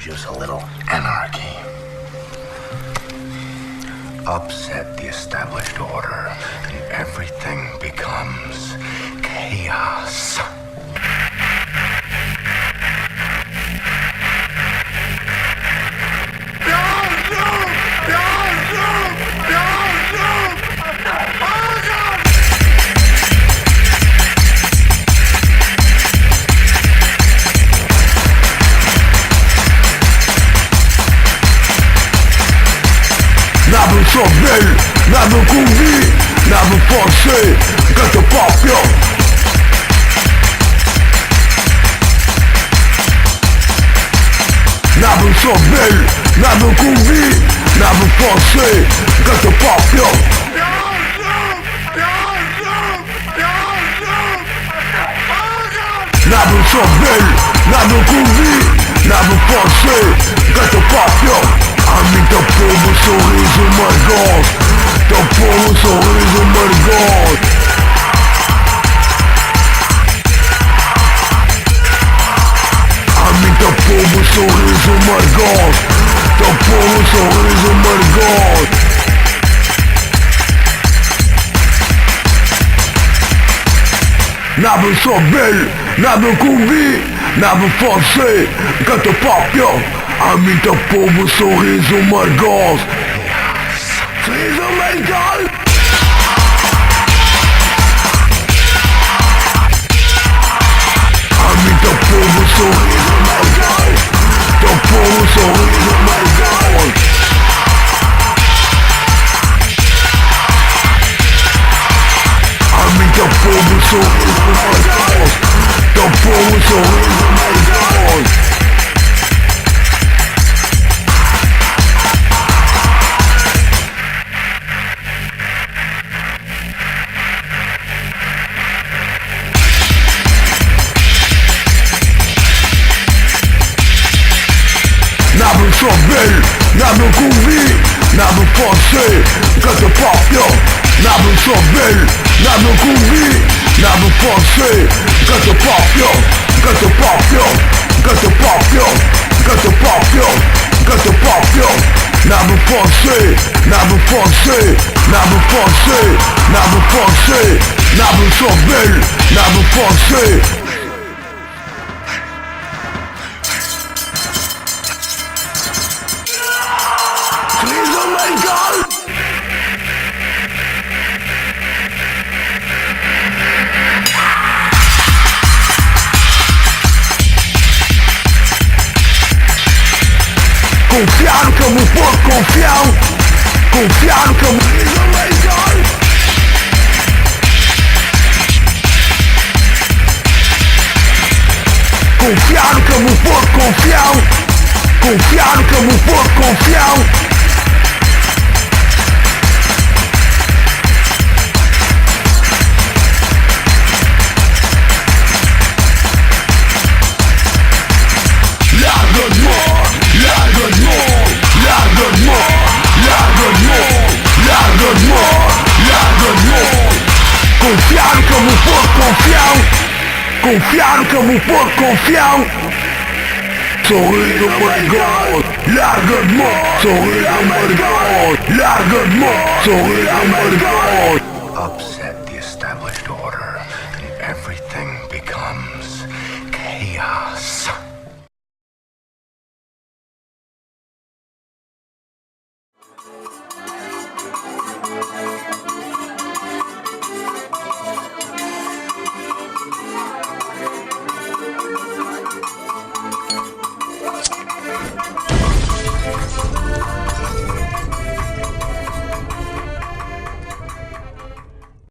introduce a little anarchy. Upset the established order, and everything becomes chaos. Nada chover, nada convir, nada forcer, canta papel. Nada chover, nada convir, nada forcer, canta papel. Nada chover, nada convir, nada forcer, canta papel. Amiga, povo, sorriso, my God. Teu povo, sorriso, my God. Amiga, povo, sorriso, my God. Teu povo, sorriso, my God. Nada chover, nada convir, nada forcer, canta papel. Amiga, povo, sorriso, my God. Sorriso, my God. Amiga, povo, sorriso, my God. Teu povo, sorriso, my God. Amiga, povo, sorriso, my God. Teu povo, sorriso, my God. Nada chover, nada convir, nada forcer, canta papel. Nada chover, nada convir, nada forcer, canta papel, canta papel, canta papel, canta papel, canta papel. Nada forcer, nada forcer, nada forcer, nada forcer, nada chover, nada forcer. Confiar no que eu me vou confiar. Confiar no que eu me vou. Confiar no que eu me vou confiar. Confiar no que eu me vou confiar. Confiar no que eu me vou confiar. Confiar no que eu me vou confiar. Sorriso, my God. Larga-me, sorriso, my God. Larga-me, sorriso, my God. Upset the established order, and everything becomes chaos.